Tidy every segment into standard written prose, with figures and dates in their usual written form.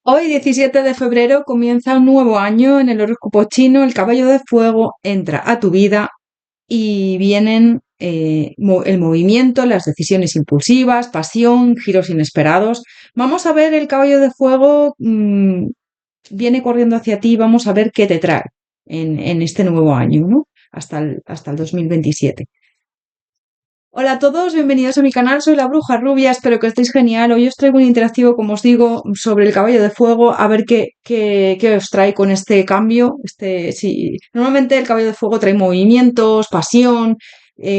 Hoy, 17 de febrero, comienza un nuevo año en el horóscopo chino. El caballo de fuego entra a tu vida y vienen el movimiento, las decisiones impulsivas, pasión, giros inesperados. Vamos a ver el caballo de fuego, viene corriendo hacia ti. Vamos a ver qué te trae en este nuevo año, ¿no? Hasta el 2027. Hola a todos, bienvenidos a mi canal, soy la Bruja Rubia, espero que estéis genial. Hoy os traigo un interactivo, como os digo, sobre el caballo de fuego, a ver qué os trae con este cambio. Sí, normalmente el caballo de fuego trae movimientos, pasión,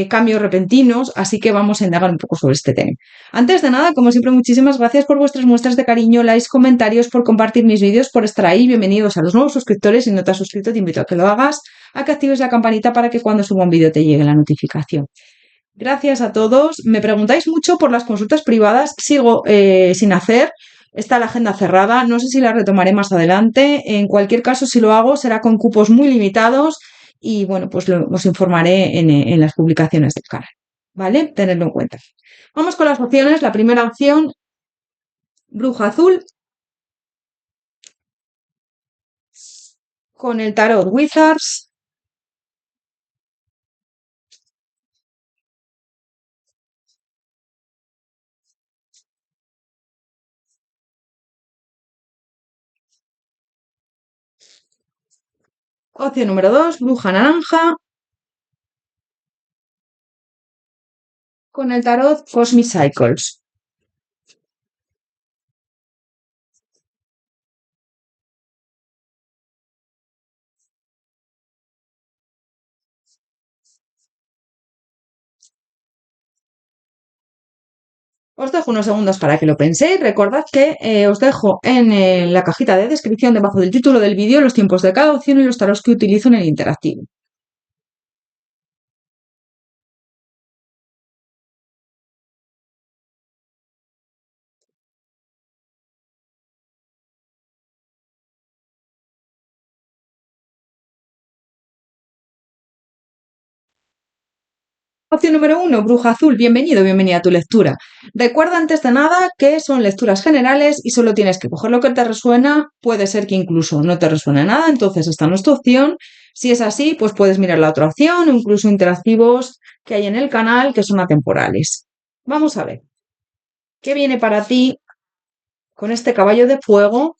cambios repentinos, así que vamos a indagar un poco sobre este tema. Antes de nada, como siempre, muchísimas gracias por vuestras muestras de cariño, likes, comentarios, por compartir mis vídeos, por estar ahí. Bienvenidos a los nuevos suscriptores. Si no te has suscrito, te invito a que lo hagas, a que actives la campanita para que cuando suba un vídeo te llegue la notificación. Gracias a todos. Me preguntáis mucho por las consultas privadas. Sigo sin hacer. Está la agenda cerrada. No sé si la retomaré más adelante. En cualquier caso, si lo hago, será con cupos muy limitados. Y bueno, pues os informaré en las publicaciones del canal. ¿Vale? Tenedlo en cuenta. Vamos con las opciones. La primera opción, bruja azul, con el tarot Wizards. Opción número 2, bruja naranja, con el tarot Cosmic Cycles. Os dejo unos segundos para que lo penséis. Recordad que os dejo en la cajita de descripción debajo del título del vídeo los tiempos de cada opción y los tarots que utilizo en el interactivo. Opción número 1, bruja azul, bienvenido, bienvenida a tu lectura. Recuerda antes de nada que son lecturas generales y solo tienes que coger lo que te resuena. Puede ser que incluso no te resuene nada, entonces esta no es tu opción. Si es así, pues puedes mirar la otra opción o incluso interactivos que hay en el canal que son atemporales. Vamos a ver, ¿qué viene para ti con este caballo de fuego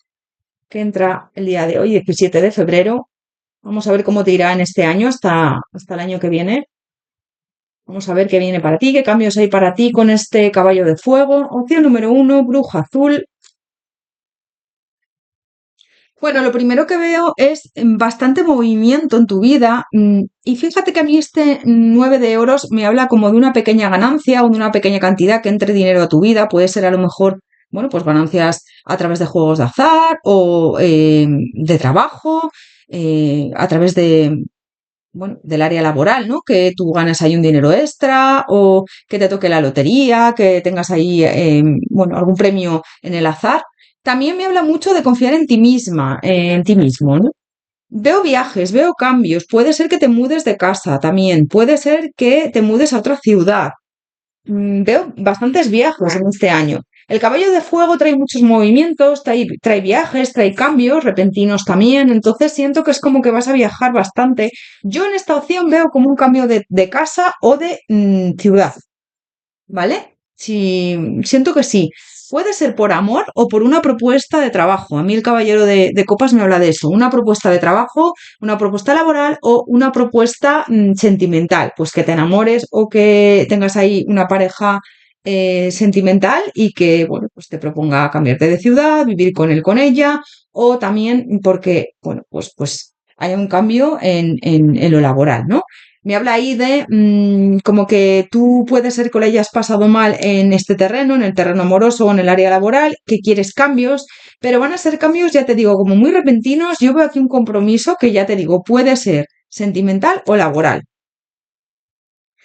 que entra el día de hoy, 17 de febrero? Vamos a ver cómo te irá en este año hasta el año que viene. Vamos a ver qué viene para ti, qué cambios hay para ti con este caballo de fuego. Opción número 1, bruja azul. Bueno, lo primero que veo es bastante movimiento en tu vida, y fíjate que a mí este 9 de oros me habla como de una pequeña ganancia o de una pequeña cantidad que entre dinero a tu vida. Puede ser a lo mejor, bueno, pues ganancias a través de juegos de azar o de trabajo, a través de, bueno, del área laboral, ¿no? Que tú ganas ahí un dinero extra o que te toque la lotería, que tengas ahí, bueno, algún premio en el azar. También me habla mucho de confiar en ti misma, en ti mismo, ¿no? Veo viajes, veo cambios. Puede ser que te mudes de casa también. Puede ser que te mudes a otra ciudad. Veo bastantes viajes en este año. El caballo de fuego trae muchos movimientos, trae viajes, trae cambios repentinos también, entonces siento que es como que vas a viajar bastante. Yo en esta opción veo como un cambio de casa o de ciudad, ¿vale? Sí, siento que sí. Puede ser por amor o por una propuesta de trabajo. A mí el caballero de copas me habla de eso. Una propuesta de trabajo, una propuesta laboral o una propuesta sentimental. Pues que te enamores o que tengas ahí una pareja sentimental y que, bueno, pues te proponga cambiarte de ciudad, vivir con él, con ella. O también porque, bueno, pues hay un cambio en lo laboral, ¿no? Me habla ahí de como que tú puedes ser que lo hayas pasado mal en este terreno, en el terreno amoroso o en el área laboral, que quieres cambios, pero van a ser cambios, ya te digo, como muy repentinos. Yo veo aquí un compromiso que, ya te digo, puede ser sentimental o laboral.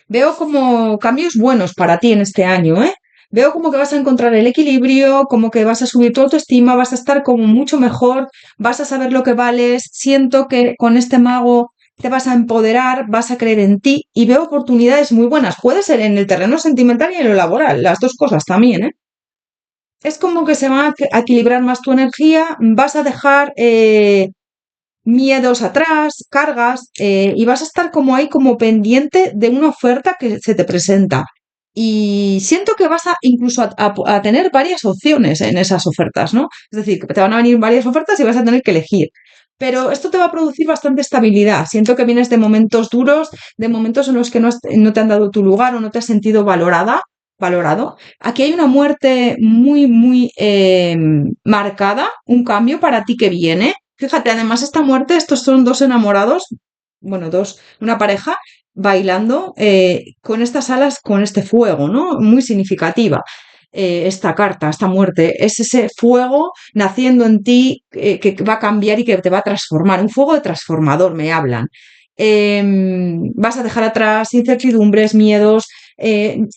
Veo como cambios buenos para ti en este año, ¿eh? Veo como que vas a encontrar el equilibrio, como que vas a subir tu autoestima, vas a estar como mucho mejor, vas a saber lo que vales. Siento que con este mago te vas a empoderar, vas a creer en ti y veo oportunidades muy buenas. Puede ser en el terreno sentimental y en lo laboral, las dos cosas también, ¿eh? es como que se va a equilibrar más tu energía, vas a dejar miedos atrás, cargas, y vas a estar como ahí, como pendiente de una oferta que se te presenta. Y siento que vas a incluso a tener varias opciones en esas ofertas, ¿no? Es decir, que te van a venir varias ofertas y vas a tener que elegir. Pero esto te va a producir bastante estabilidad. Siento que vienes de momentos duros, de momentos en los que no te han dado tu lugar o no te has sentido valorado. Aquí hay una muerte muy, muy marcada, un cambio para ti que viene. Fíjate, además esta muerte, estos son dos enamorados, bueno, una pareja bailando con estas alas, con este fuego, ¿no? Muy significativa. Esta carta, esta muerte, es ese fuego naciendo en ti que va a cambiar y que te va a transformar, un fuego de transformador, me hablan. Vas a dejar atrás incertidumbres, miedos,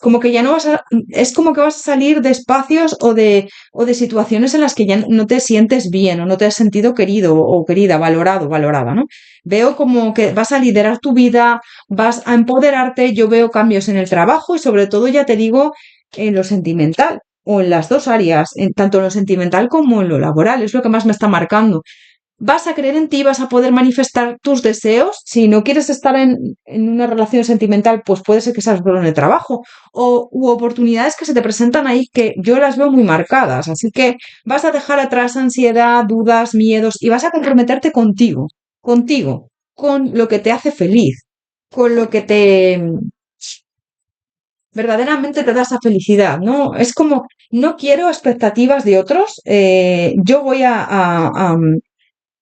como que ya no vas a, es como que vas a salir de espacios o de situaciones en las que ya no te sientes bien o no te has sentido querido o querida, valorado, valorada, ¿no? Veo como que vas a liderar tu vida, vas a empoderarte, yo veo cambios en el trabajo y sobre todo, ya te digo, en lo sentimental o en las dos áreas, tanto en lo sentimental como en lo laboral, es lo que más me está marcando. Vas a creer en ti, vas a poder manifestar tus deseos. Si no quieres estar en una relación sentimental, pues puede ser que seas solo en el trabajo o u oportunidades que se te presentan ahí que yo las veo muy marcadas. Así que vas a dejar atrás ansiedad, dudas, miedos y vas a comprometerte contigo, con lo que te hace feliz, con lo que te verdaderamente te da esa felicidad, ¿no? Es como, no quiero expectativas de otros, yo voy a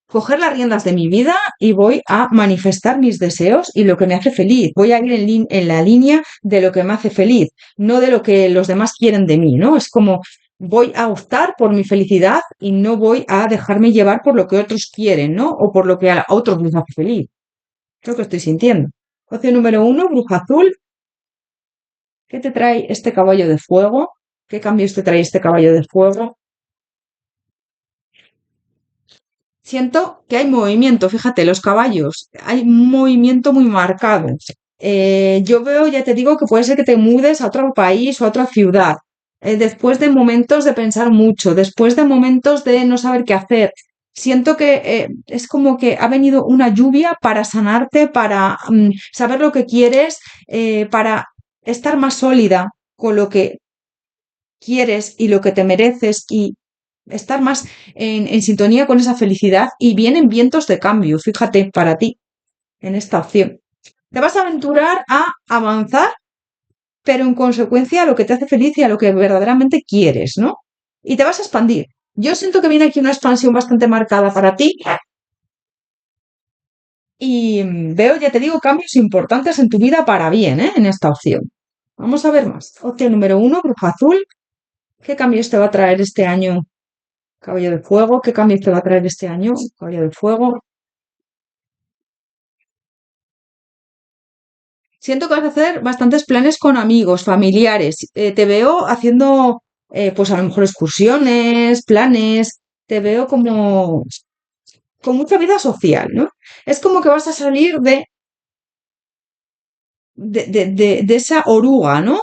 coger las riendas de mi vida y voy a manifestar mis deseos y lo que me hace feliz. Voy a ir en la línea de lo que me hace feliz, no de lo que los demás quieren de mí, ¿no? Es como voy a optar por mi felicidad y no voy a dejarme llevar por lo que otros quieren, ¿no? O por lo que a otros les hace feliz. Es lo que estoy sintiendo. Opción número uno, bruja azul. ¿Qué te trae este caballo de fuego? ¿Qué cambios te trae este caballo de fuego? Siento que hay movimiento, fíjate, los caballos, hay un movimiento muy marcado. Yo veo, ya te digo, que puede ser que te mudes a otro país o a otra ciudad, después de momentos de pensar mucho, después de momentos de no saber qué hacer. Siento que es como que ha venido una lluvia para sanarte, para saber lo que quieres, para estar más sólida con lo que quieres y lo que te mereces y estar más en sintonía con esa felicidad y vienen vientos de cambio, fíjate, para ti en esta opción. Te vas a aventurar a avanzar, pero en consecuencia a lo que te hace feliz y a lo que verdaderamente quieres, ¿no? Y te vas a expandir. Yo siento que viene aquí una expansión bastante marcada para ti y veo, ya te digo, cambios importantes en tu vida para bien, ¿eh? En esta opción. Vamos a ver más. Opción número uno, bruja azul. ¿Qué cambios te va a traer este año Caballo de Fuego? ¿Qué cambios te va a traer este año? Caballo de Fuego. Siento que vas a hacer bastantes planes con amigos, familiares. Te veo haciendo, pues a lo mejor excursiones, planes. Te veo como con mucha vida social, ¿no? Es como que vas a salir de esa oruga, ¿no?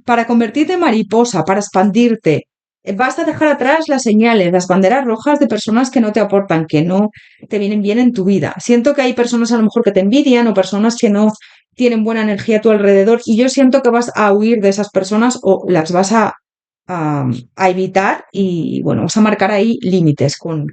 Para convertirte en mariposa, para expandirte. Vas a dejar atrás las señales, las banderas rojas de personas que no te aportan, que no te vienen bien en tu vida. Siento que hay personas a lo mejor que te envidian o personas que no tienen buena energía a tu alrededor y yo siento que vas a huir de esas personas o las vas a evitar y bueno, vas a marcar ahí límites con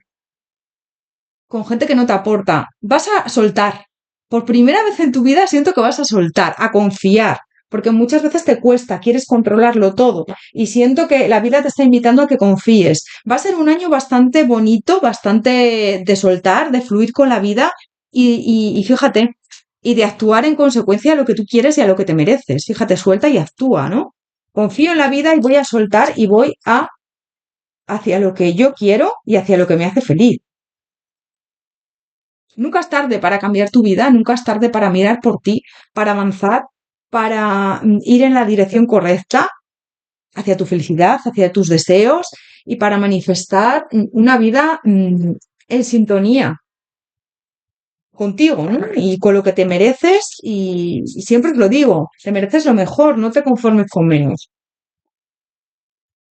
gente que no te aporta. Vas a soltar. Por primera vez en tu vida siento que vas a soltar, a confiar, porque muchas veces te cuesta, quieres controlarlo todo y siento que la vida te está invitando a que confíes. Va a ser un año bastante bonito, bastante de soltar, de fluir con la vida y fíjate, y de actuar en consecuencia a lo que tú quieres y a lo que te mereces. Fíjate, suelta y actúa, ¿no? Confío en la vida y voy a soltar y voy a hacia lo que yo quiero y hacia lo que me hace feliz. Nunca es tarde para cambiar tu vida, nunca es tarde para mirar por ti, para avanzar, para ir en la dirección correcta hacia tu felicidad, hacia tus deseos y para manifestar una vida en sintonía contigo, ¿no? Y con lo que te mereces y siempre os lo digo, te mereces lo mejor, no te conformes con menos.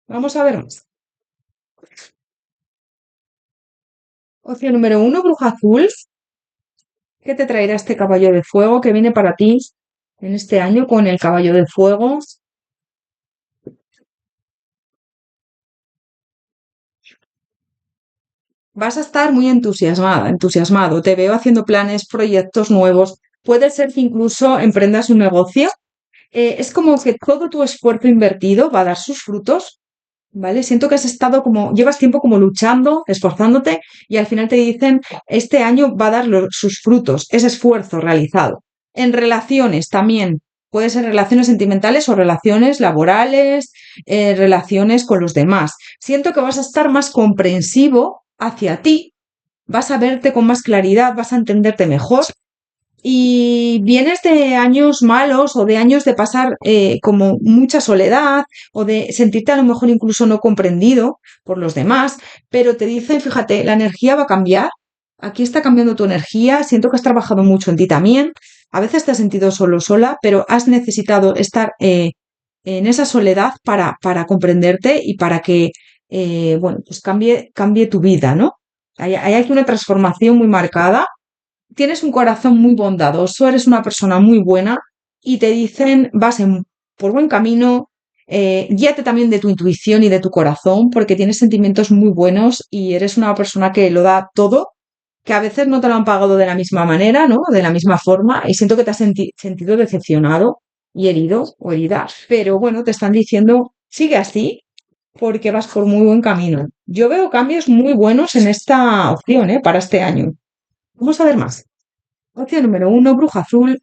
Vamos a ver más. Opción número uno, bruja azul. ¿Qué te traerá este caballo de fuego que viene para ti en este año con el caballo de fuego? Vas a estar muy entusiasmada, entusiasmado. Te veo haciendo planes, proyectos nuevos. Puede ser que incluso emprendas un negocio. Es como que todo tu esfuerzo invertido va a dar sus frutos, ¿vale? Siento que has estado como, llevas tiempo como luchando, esforzándote y al final te dicen, este año va a dar sus frutos, ese esfuerzo realizado. En relaciones también, puede ser relaciones sentimentales o relaciones laborales, relaciones con los demás. Siento que vas a estar más comprensivo hacia ti, vas a verte con más claridad, vas a entenderte mejor y vienes de años malos o de años de pasar como mucha soledad o de sentirte a lo mejor incluso no comprendido por los demás, pero te dicen, fíjate, la energía va a cambiar, aquí está cambiando tu energía, siento que has trabajado mucho en ti también, a veces te has sentido solo sola, pero has necesitado estar en esa soledad para comprenderte y para que, bueno, pues cambie tu vida, ¿no? Hay aquí una transformación muy marcada, tienes un corazón muy bondadoso, eres una persona muy buena y te dicen por buen camino, guíate también de tu intuición y de tu corazón porque tienes sentimientos muy buenos y eres una persona que lo da todo, que a veces no te lo han pagado de la misma manera, ¿no? De la misma forma y siento que te has sentido decepcionado y herido o herida, pero bueno, te están diciendo, sigue así porque vas por muy buen camino. Yo veo cambios muy buenos en esta opción, ¿eh? Para este año. Vamos a ver más. Opción número uno, bruja azul.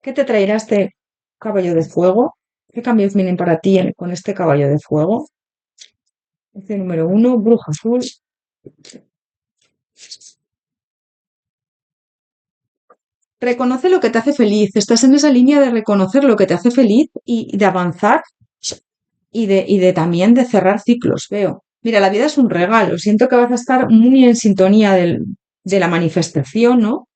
¿Qué te traerá este caballo de fuego? ¿Qué cambios vienen para ti con este caballo de fuego? Opción número uno, bruja azul. Reconoce lo que te hace feliz. Estás en esa línea de reconocer lo que te hace feliz y de avanzar y de también de cerrar ciclos, veo. Mira, la vida es un regalo. Siento que vas a estar muy en sintonía de la manifestación, ¿no?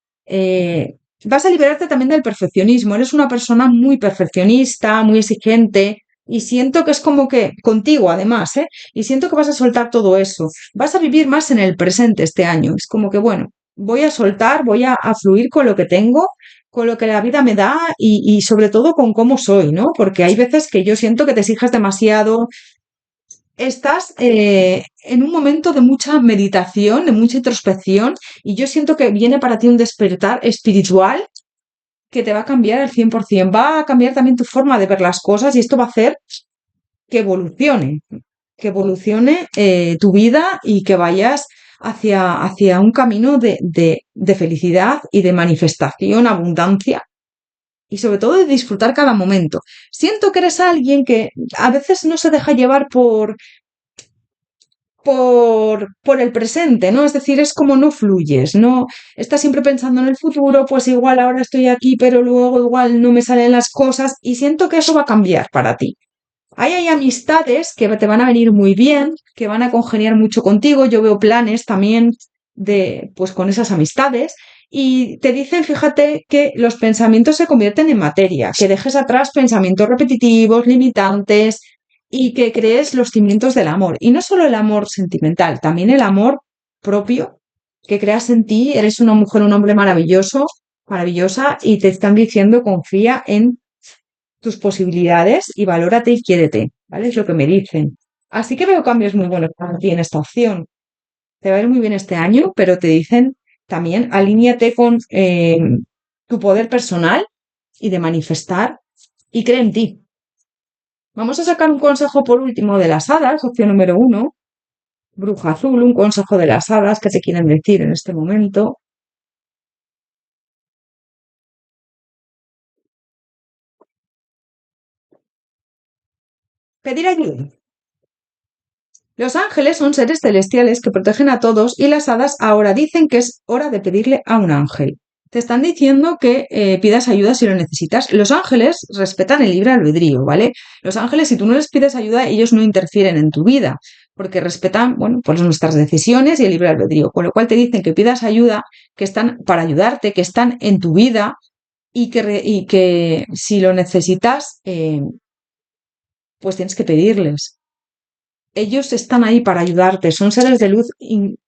Vas a liberarte también del perfeccionismo. Eres una persona muy perfeccionista, muy exigente. Y siento que es como que contigo, además, ¿eh? Y siento que vas a soltar todo eso. Vas a vivir más en el presente este año. Es como que, bueno, voy a soltar, voy a fluir con lo que tengo, con lo que la vida me da y sobre todo con cómo soy, ¿no? Porque hay veces que yo siento que te exiges demasiado. Estás en un momento de mucha meditación, de mucha introspección y yo siento que viene para ti un despertar espiritual que te va a cambiar al 100%. Va a cambiar también tu forma de ver las cosas y esto va a hacer que evolucione tu vida y que vayas hacia un camino de felicidad y de manifestación, abundancia y sobre todo de disfrutar cada momento. Siento que eres alguien que a veces no se deja llevar por el presente, ¿no? Es decir, es como no fluyes, no estás siempre pensando en el futuro, pues igual ahora estoy aquí, pero luego igual no me salen las cosas y siento que eso va a cambiar para ti. Hay amistades que te van a venir muy bien, que van a congeniar mucho contigo. Yo veo planes también pues con esas amistades y te dicen, fíjate, que los pensamientos se convierten en materia, que dejes atrás pensamientos repetitivos, limitantes y que crees los cimientos del amor. Y no solo el amor sentimental, también el amor propio, que creas en ti, eres una mujer, un hombre maravilloso, maravillosa y te están diciendo, confía en tus posibilidades y valórate y quiérete, ¿vale? Es lo que me dicen. Así que veo cambios muy buenos para ti en esta opción. Te va a ir muy bien este año, pero te dicen también alíñate con tu poder personal y de manifestar y cree en ti. Vamos a sacar un consejo por último de las hadas, opción número uno, bruja azul, un consejo de las hadas que te quieren decir en este momento. Pedir ayuda. Los ángeles son seres celestiales que protegen a todos y las hadas ahora dicen que es hora de pedirle a un ángel. Te están diciendo que pidas ayuda si lo necesitas. Los ángeles respetan el libre albedrío, ¿vale? Los ángeles, si tú no les pides ayuda, ellos no interfieren en tu vida, porque respetan, bueno, pues nuestras decisiones y el libre albedrío. Con lo cual te dicen que pidas ayuda, que están para ayudarte, que están en tu vida y que si lo necesitas, pues tienes que pedirles. ellos están ahí para ayudarte, son seres de luz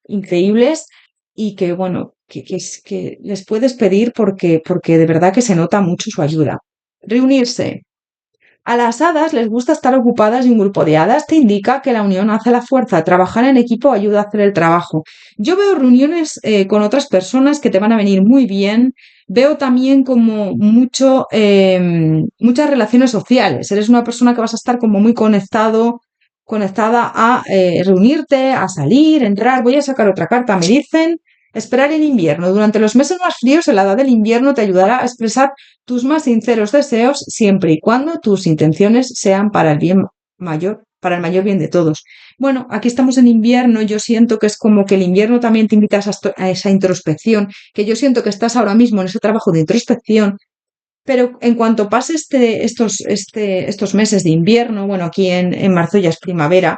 increíbles y que, bueno, que les puedes pedir porque de verdad que se nota mucho su ayuda. Reunirse. A las hadas les gusta estar ocupadas y un grupo de hadas te indica que la unión hace la fuerza. Trabajar en equipo ayuda a hacer el trabajo. Yo veo reuniones con otras personas que te van a venir muy bien. Veo también como muchas relaciones sociales. Eres una persona que vas a estar como muy conectada a reunirte, a salir, entrar. Voy a sacar otra carta. Me dicen esperar en invierno. Durante los meses más fríos, en la edad del invierno te ayudará a expresar tus más sinceros deseos siempre y cuando tus intenciones sean para el bien mayor, para el mayor bien de todos. Bueno, aquí estamos en invierno, yo siento que es como que el invierno también te invita a esa introspección, que yo siento que estás ahora mismo en ese trabajo de introspección, pero en cuanto pase estos meses de invierno, bueno, aquí en marzo ya es primavera,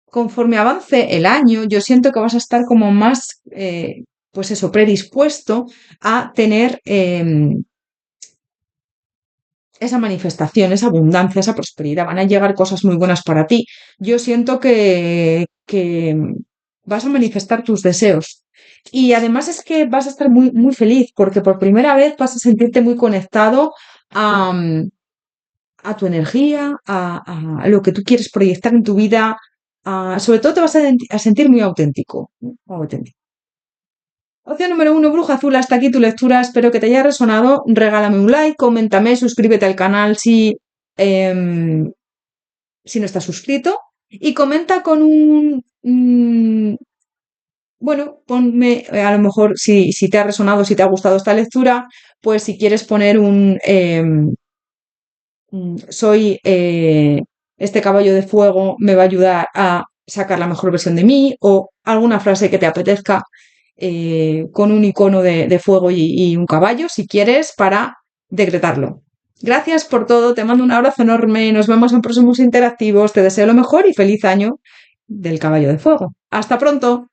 conforme avance el año, yo siento que vas a estar como más, pues eso, predispuesto a tener esa manifestación, esa abundancia, esa prosperidad. Van a llegar cosas muy buenas para ti. Yo siento que vas a manifestar tus deseos. Y además es que vas a estar muy, muy feliz porque por primera vez vas a sentirte muy conectado a, a tu energía, a lo que tú quieres proyectar en tu vida. Sobre todo te vas a sentir muy auténtico. ¿No? Auténtico. Opción número uno, Bruja Azul, hasta aquí tu lectura. Espero que te haya resonado. Regálame un like, coméntame, suscríbete al canal em, si no estás suscrito. Y comenta con bueno, ponme, a lo mejor si te ha resonado, si te ha gustado esta lectura, pues si quieres poner soy este caballo de fuego, me va a ayudar a sacar la mejor versión de mí, o alguna frase que te apetezca con un icono de fuego y un caballo, si quieres, para decretarlo. Gracias por todo, te mando un abrazo enorme, nos vemos en próximos interactivos, te deseo lo mejor y feliz año del caballo de fuego. Hasta pronto.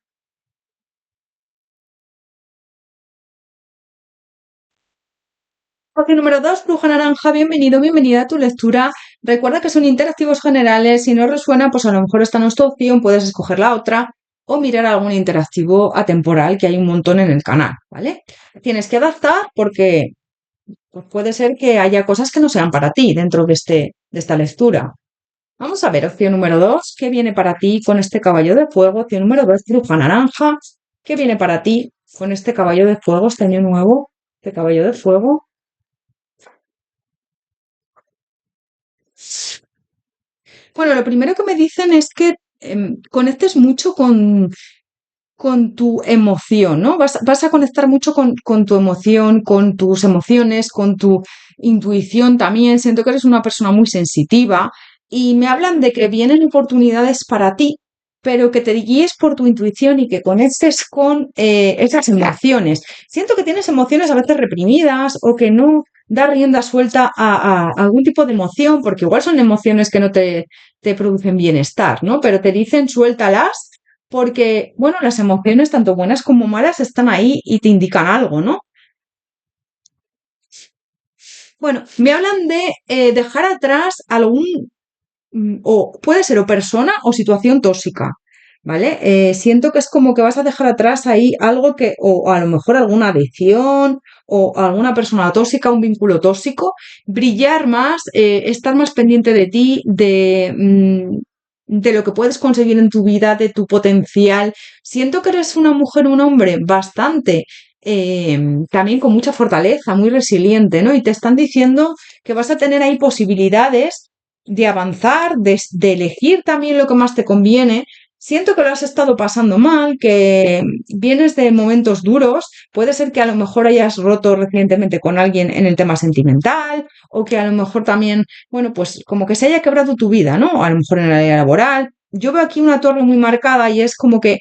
Opción número 2, Bruja Naranja, bienvenido, bienvenida a tu lectura. Recuerda que son interactivos generales, si no resuena, pues a lo mejor esta no es tu opción, puedes escoger la otra o mirar algún interactivo atemporal que hay un montón en el canal, ¿vale? Tienes que adaptar porque pues puede ser que haya cosas que no sean para ti dentro de esta lectura. Vamos a ver, opción número 2, ¿qué viene para ti con este caballo de fuego? Opción número 2, Bruja Naranja, ¿qué viene para ti con este caballo de fuego, este año nuevo, este caballo de fuego? Bueno, lo primero que me dicen es que conectes mucho con tu emoción, ¿no? Vas a conectar mucho con tu emoción, con tus emociones, con tu intuición también. Siento que eres una persona muy sensitiva y me hablan de que vienen oportunidades para ti, pero que te guíes por tu intuición y que conectes con esas emociones. Siento que tienes emociones a veces reprimidas o que no da rienda suelta a algún tipo de emoción, porque igual son emociones que no te producen bienestar, ¿no? Pero te dicen suéltalas porque, bueno, las emociones, tanto buenas como malas, están ahí y te indican algo, ¿no? Bueno, me hablan de dejar atrás o puede ser o persona o situación tóxica, ¿vale? Siento que es como que vas a dejar atrás ahí algo que, o a lo mejor alguna adicción o alguna persona tóxica, un vínculo tóxico, brillar más, estar más pendiente de ti, de lo que puedes conseguir en tu vida, de tu potencial. Siento que eres una mujer, un hombre bastante, también con mucha fortaleza, muy resiliente, ¿no? Y te están diciendo que vas a tener ahí posibilidades de avanzar, de elegir también lo que más te conviene. Siento que lo has estado pasando mal, que vienes de momentos duros. Puede ser que a lo mejor hayas roto recientemente con alguien en el tema sentimental o que a lo mejor también, bueno, pues como que se haya quebrado tu vida, ¿no? A lo mejor en el área laboral. Yo veo aquí una torre muy marcada y es como que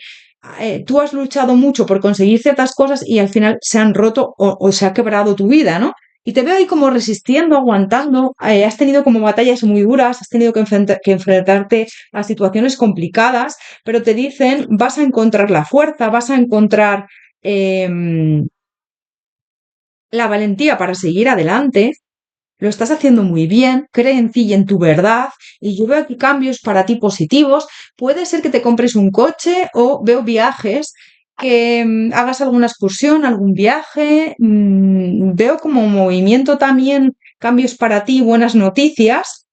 tú has luchado mucho por conseguir ciertas cosas y al final se han roto o se ha quebrado tu vida, ¿no? Y te veo ahí como resistiendo, aguantando. Has tenido como batallas muy duras, has tenido que enfrentarte a situaciones complicadas, pero te dicen, vas a encontrar la fuerza, vas a encontrar la valentía para seguir adelante. lo estás haciendo muy bien, cree en ti y en tu verdad, y yo veo aquí cambios para ti positivos. Puede ser que te compres un coche o veo viajes, que hagas alguna excursión, algún viaje, veo como movimiento también, cambios para ti, buenas noticias.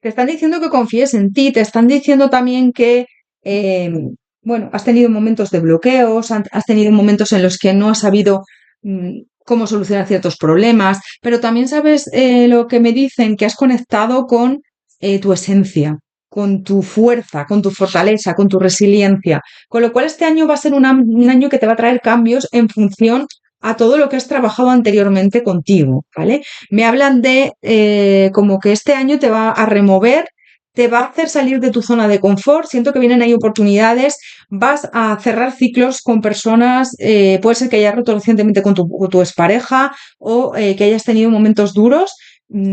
Te están diciendo que confíes en ti, te están diciendo también que, eh, bueno, has tenido momentos de bloqueos, has tenido momentos en los que no has sabido cómo solucionar ciertos problemas, pero también sabes lo que me dicen, que has conectado con tu esencia, con tu fuerza, con tu fortaleza, con tu resiliencia. Con lo cual este año va a ser un año que te va a traer cambios en función a todo lo que has trabajado anteriormente contigo, ¿vale? Me hablan de como que este año te va a remover, te va a hacer salir de tu zona de confort, siento que vienen ahí oportunidades, vas a cerrar ciclos con personas, puede ser que hayas roto recientemente con tu expareja o que hayas tenido momentos duros,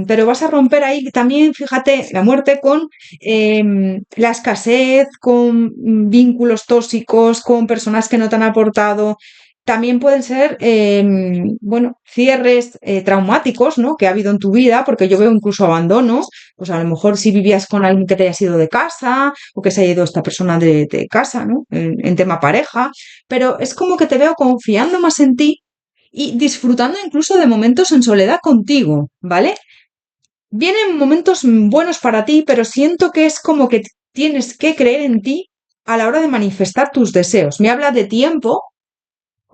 pero vas a romper ahí también, fíjate, la muerte con la escasez, con vínculos tóxicos, con personas que no te han aportado. También pueden ser, bueno, cierres traumáticos, ¿no? Que ha habido en tu vida, porque yo veo incluso abandonos. Pues a lo mejor si vivías con alguien que te haya ido de casa o que se haya ido esta persona de casa, ¿no? En tema pareja. Pero es como que te veo confiando más en ti y disfrutando incluso de momentos en soledad contigo, ¿vale? Vienen momentos buenos para ti, pero siento que es como que tienes que creer en ti a la hora de manifestar tus deseos. Me habla de tiempo,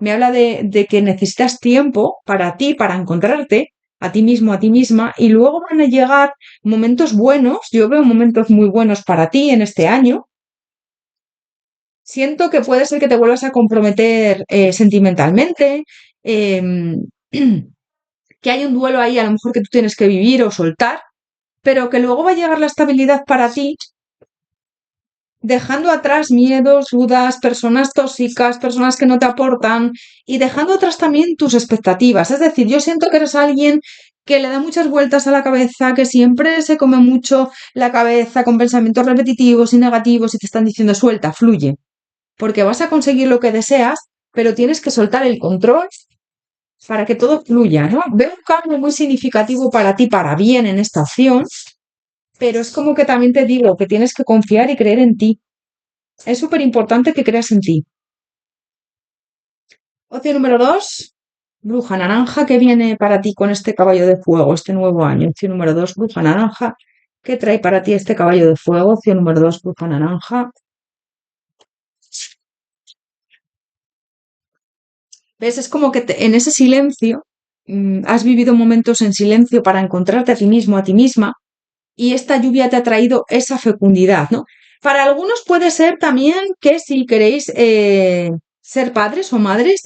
me habla de que necesitas tiempo para ti, para encontrarte a ti mismo, a ti misma, y luego van a llegar momentos buenos. Yo veo momentos muy buenos para ti en este año. Siento que puede ser que te vuelvas a comprometer sentimentalmente, em, que hay un duelo ahí a lo mejor que tú tienes que vivir o soltar, pero que luego va a llegar la estabilidad para ti, dejando atrás miedos, dudas, personas tóxicas, personas que no te aportan y dejando atrás también tus expectativas. Es decir, yo siento que eres alguien que le da muchas vueltas a la cabeza, que siempre se come mucho la cabeza con pensamientos repetitivos y negativos y te están diciendo suelta, fluye, porque vas a conseguir lo que deseas, pero tienes que soltar el control para que todo fluya, ¿no? Veo un cambio muy significativo para ti, para bien en esta acción, pero es como que también te digo que tienes que confiar y creer en ti. Es súper importante que creas en ti. Opción número 2, bruja naranja, que viene para ti con este caballo de fuego este nuevo año. Opción número 2, bruja naranja. ¿Qué trae para ti este caballo de fuego? Opción número 2, bruja naranja. ¿Ves? Es como que en ese silencio has vivido momentos en silencio para encontrarte a ti mismo, a ti misma, y esta lluvia te ha traído esa fecundidad, ¿no? Para algunos puede ser también que si queréis ser padres o madres,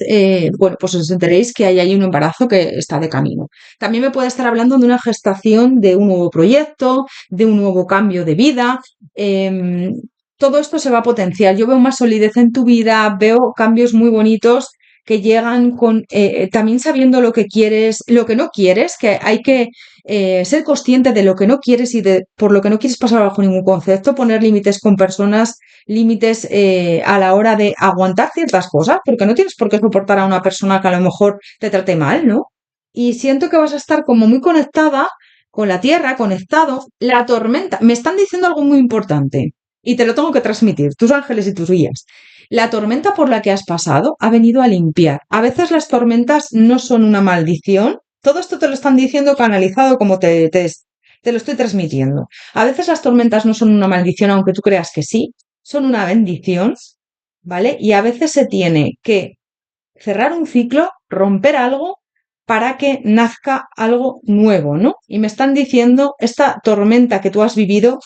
bueno, pues os enteréis que hay ahí un embarazo que está de camino. También me puede estar hablando de una gestación de un nuevo proyecto, de un nuevo cambio de vida. Todo esto se va a potenciar. Yo veo más solidez en tu vida, veo cambios muy bonitos que llegan con también sabiendo lo que quieres, lo que no quieres, que hay que ser consciente de lo que no quieres y de por lo que no quieres pasar bajo ningún concepto, poner límites con personas, límites a la hora de aguantar ciertas cosas, porque no tienes por qué soportar a una persona que a lo mejor te trate mal, ¿no? Y siento que vas a estar como muy conectada con la tierra, conectado. La tormenta, me están diciendo algo muy importante y te lo tengo que transmitir, tus ángeles y tus guías. La tormenta por la que has pasado ha venido a limpiar. A veces las tormentas no son una maldición. Todo esto te lo están diciendo canalizado como te lo estoy transmitiendo. A veces las tormentas no son una maldición, aunque tú creas que sí, son una bendición, ¿vale? Y a veces se tiene que cerrar un ciclo, romper algo para que nazca algo nuevo, ¿no? Y me están diciendo, esta tormenta que tú has vivido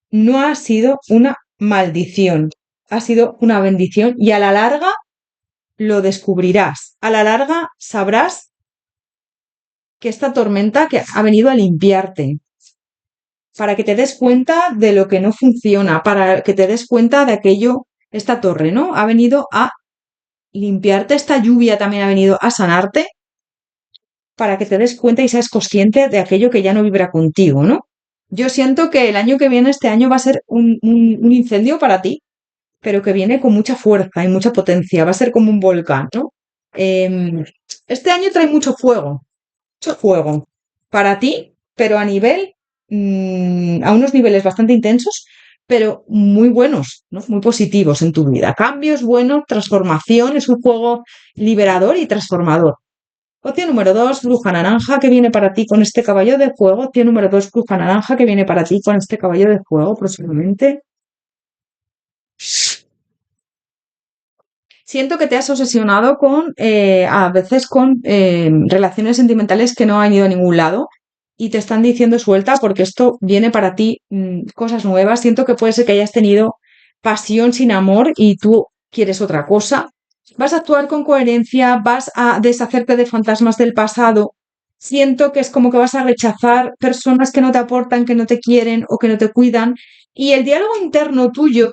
no ha sido una maldición, ha sido una bendición y a la larga lo descubrirás. A la larga sabrás que esta tormenta que ha venido a limpiarte, para que te des cuenta de lo que no funciona, para que te des cuenta de aquello, esta torre, ¿no? Ha venido a limpiarte, esta lluvia también ha venido a sanarte, para que te des cuenta y seas consciente de aquello que ya no vibra contigo, ¿no? Yo siento que el año que viene, este año va a ser un incendio para ti, pero que viene con mucha fuerza y mucha potencia, va a ser como un volcán, ¿no? Em, este año trae mucho fuego para ti, pero a a unos niveles bastante intensos, pero muy buenos, ¿no? Muy positivos en tu vida. Cambios buenos, transformación, es un juego liberador y transformador. Opción número 2, bruja naranja, que viene para ti con este caballo de fuego. Opción número 2, bruja naranja, que viene para ti con este caballo de fuego próximamente. Siento que te has obsesionado a veces con relaciones sentimentales que no han ido a ningún lado y te están diciendo suelta porque esto viene para ti cosas nuevas. Siento que puede ser que hayas tenido pasión sin amor y tú quieres otra cosa. Vas a actuar con coherencia, vas a deshacerte de fantasmas del pasado. Siento que es como que vas a rechazar personas que no te aportan, que no te quieren o que no te cuidan. Y el diálogo interno tuyo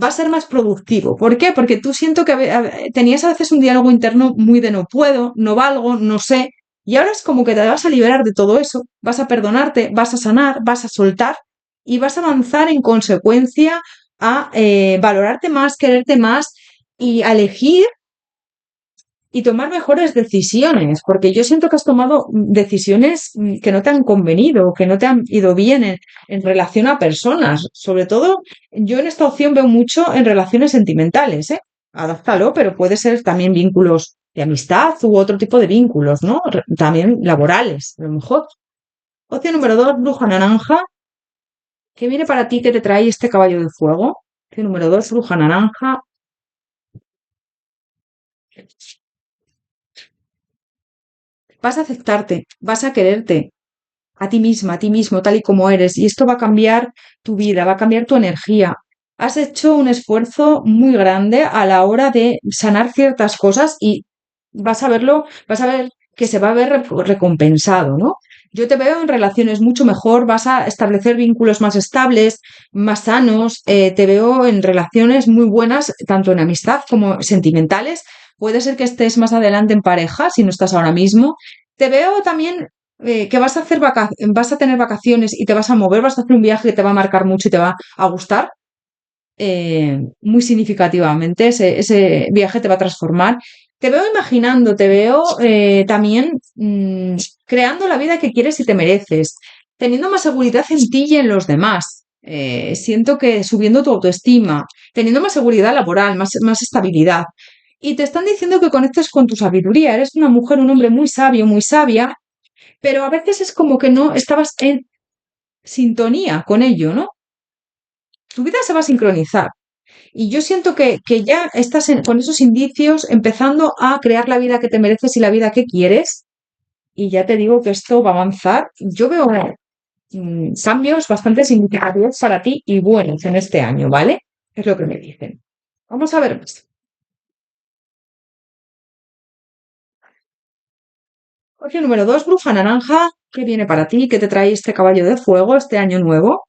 va a ser más productivo. ¿Por qué? Porque tú siento que tenías a veces un diálogo interno muy de no puedo, no valgo, no sé, y ahora es como que te vas a liberar de todo eso, vas a perdonarte, vas a sanar, vas a soltar y vas a avanzar en consecuencia a valorarte más, quererte más y a elegir y tomar mejores decisiones, porque yo siento que has tomado decisiones que no te han convenido, que no te han ido bien en relación a personas. Sobre todo, yo en esta opción veo mucho en relaciones sentimentales, ¿eh? Adáptalo, pero puede ser también vínculos de amistad u otro tipo de vínculos, ¿no? También laborales, a lo mejor. Opción número 2, bruja naranja. ¿Qué viene para ti que te trae este caballo de fuego? Opción número 2, bruja naranja. Vas a aceptarte, vas a quererte, a ti misma, a ti mismo, tal y como eres. Y esto va a cambiar tu vida, va a cambiar tu energía. Has hecho un esfuerzo muy grande a la hora de sanar ciertas cosas y vas a ver que se va a ver recompensado, ¿no? Yo te veo en relaciones mucho mejor, vas a establecer vínculos más estables, más sanos, te veo en relaciones muy buenas, tanto en amistad como sentimentales. Puede ser que estés más adelante en pareja, si no estás ahora mismo. Te veo también que vas a tener vacaciones y te vas a mover, vas a hacer un viaje que te va a marcar mucho y te va a gustar muy significativamente. Ese viaje te va a transformar. Te veo imaginando, te veo también creando la vida que quieres y te mereces, teniendo más seguridad en ti y en los demás. Siento que subiendo tu autoestima, teniendo más seguridad laboral, más estabilidad. Y te están diciendo que conectes con tu sabiduría. Eres una mujer, un hombre muy sabio, muy sabia, pero a veces es como que no estabas en sintonía con ello, ¿no? Tu vida se va a sincronizar. Y yo siento que ya estás con esos indicios empezando a crear la vida que te mereces y la vida que quieres. Y ya te digo que esto va a avanzar. Yo veo cambios bastante significativos para ti y buenos en este año, ¿vale? Es lo que me dicen. Vamos a ver más. Opción número 2, bruja naranja. ¿Qué viene para ti? ¿Qué te trae este caballo de fuego este año nuevo?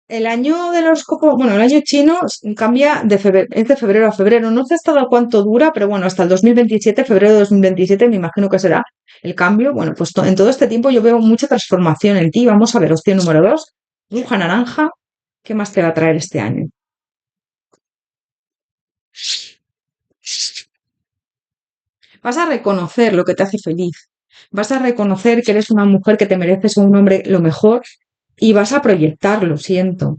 El año del horóscopo, bueno, el año chino cambia es de febrero a febrero. No sé hasta cuánto dura, pero bueno, hasta el 2027, febrero de 2027, me imagino que será el cambio. Bueno, pues en todo este tiempo yo veo mucha transformación en ti. Vamos a ver, opción número 2, bruja naranja. ¿Qué más te va a traer este año? Vas a reconocer lo que te hace feliz. Vas a reconocer que eres una mujer que te mereces o un hombre lo mejor y vas a proyectarlo, siento.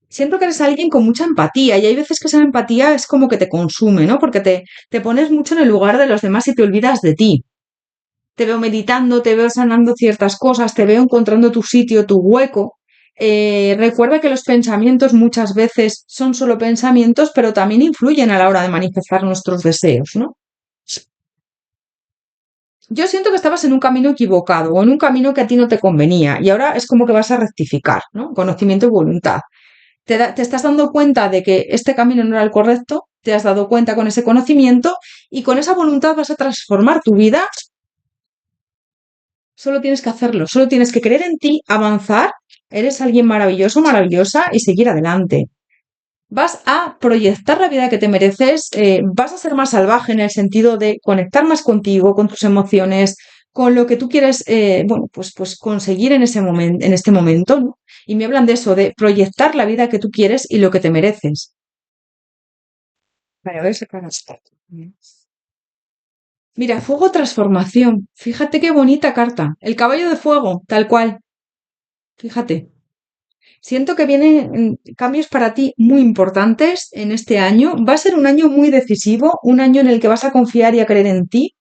Siento que eres alguien con mucha empatía y hay veces que esa empatía es como que te consume, ¿no? Porque te pones mucho en el lugar de los demás y te olvidas de ti. Te veo meditando, te veo sanando ciertas cosas, te veo encontrando tu sitio, tu hueco. Recuerda que los pensamientos muchas veces son solo pensamientos, pero también influyen a la hora de manifestar nuestros deseos, ¿no? Yo siento que estabas en un camino equivocado o en un camino que a ti no te convenía y ahora es como que vas a rectificar, ¿no? Conocimiento y voluntad. Te estás dando cuenta de que este camino no era el correcto, te has dado cuenta con ese conocimiento y con esa voluntad vas a transformar tu vida. Solo tienes que hacerlo, solo tienes que creer en ti, avanzar. Eres alguien maravilloso, maravillosa y seguir adelante. Vas a proyectar la vida que te mereces, vas a ser más salvaje en el sentido de conectar más contigo, con tus emociones, con lo que tú quieres, bueno, pues conseguir en ese momento, en este momento, ¿no? Y me hablan de eso, de proyectar la vida que tú quieres y lo que te mereces. Vale, voy a sacar esta. Mira, fuego transformación. Fíjate qué bonita carta. El caballo de fuego, tal cual. Fíjate. Siento que vienen cambios para ti muy importantes en este año. Va a ser un año muy decisivo, un año en el que vas a confiar y a creer en ti.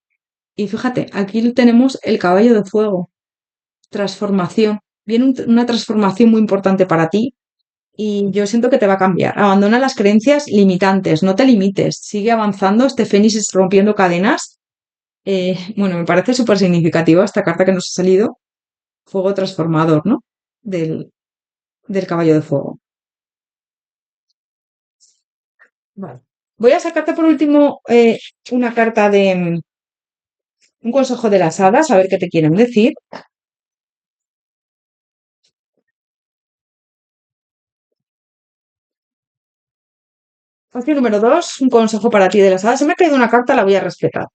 Y fíjate, aquí tenemos el caballo de fuego. Transformación. Viene una transformación muy importante para ti y yo siento que te va a cambiar. Abandona las creencias limitantes, no te limites, sigue avanzando. Este Fénix está rompiendo cadenas. Bueno, me parece súper significativa esta carta que nos ha salido. Fuego transformador, ¿no? Del, del caballo de fuego. Vale. Voy a sacarte por último una carta de un consejo de las hadas, a ver qué te quieren decir. Opción número 2, un consejo para ti de las hadas. Se me ha caído una carta, la voy a respetar.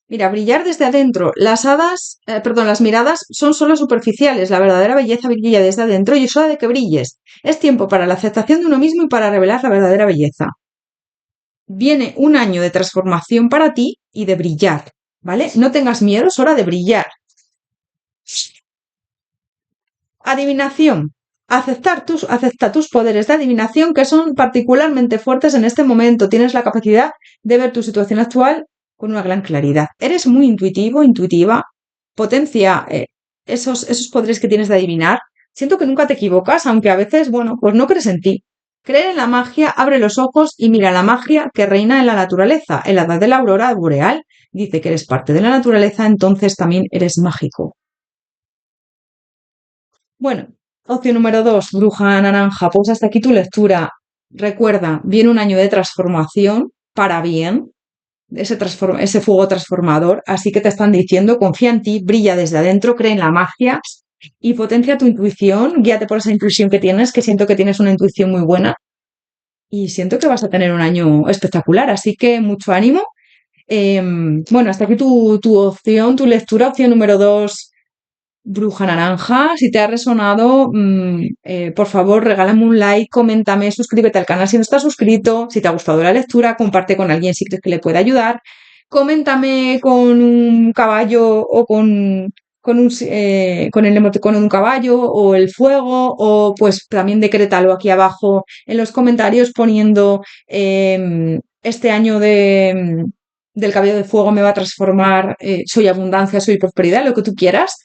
Mira, brillar desde adentro. Las hadas, perdón, las miradas son solo superficiales. La verdadera belleza brilla desde adentro y es hora de que brilles. Es tiempo para la aceptación de uno mismo y para revelar la verdadera belleza. Viene un año de transformación para ti y de brillar, ¿vale? No tengas miedo, es hora de brillar. Adivinación. Acepta tus poderes de adivinación que son particularmente fuertes en este momento. Tienes la capacidad de ver tu situación actual con una gran claridad. Eres muy intuitivo, intuitiva. Potencia esos poderes que tienes de adivinar. Siento que nunca te equivocas, aunque a veces, bueno, pues no crees en ti. Creer en la magia, abre los ojos y mira la magia que reina en la naturaleza. En la edad de la aurora boreal dice que eres parte de la naturaleza, entonces también eres mágico. Bueno, opción número 2, bruja naranja. Pues hasta aquí tu lectura. Recuerda, viene un año de transformación para bien, ese fuego transformador. Así que te están diciendo, confía en ti, brilla desde adentro, cree en la magia y potencia tu intuición. Guíate por esa intuición que tienes, que siento que tienes una intuición muy buena y siento que vas a tener un año espectacular. Así que mucho ánimo. Bueno, hasta aquí tu opción, tu lectura, opción número 2. Bruja Naranja, si te ha resonado, por favor, regálame un like, coméntame, suscríbete al canal si no estás suscrito, si te ha gustado la lectura, comparte con alguien si crees que le puede ayudar, coméntame con un caballo o con el emoticono de un caballo o el fuego o pues también decrétalo aquí abajo en los comentarios poniendo este año del cabello de fuego me va a transformar, soy abundancia, soy prosperidad, lo que tú quieras.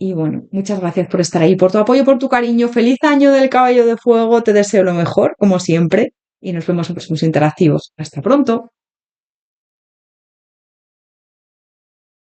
Y bueno, muchas gracias por estar ahí, por tu apoyo, por tu cariño. Feliz año del caballo de fuego. Te deseo lo mejor, como siempre. Y nos vemos en próximos interactivos. Hasta pronto.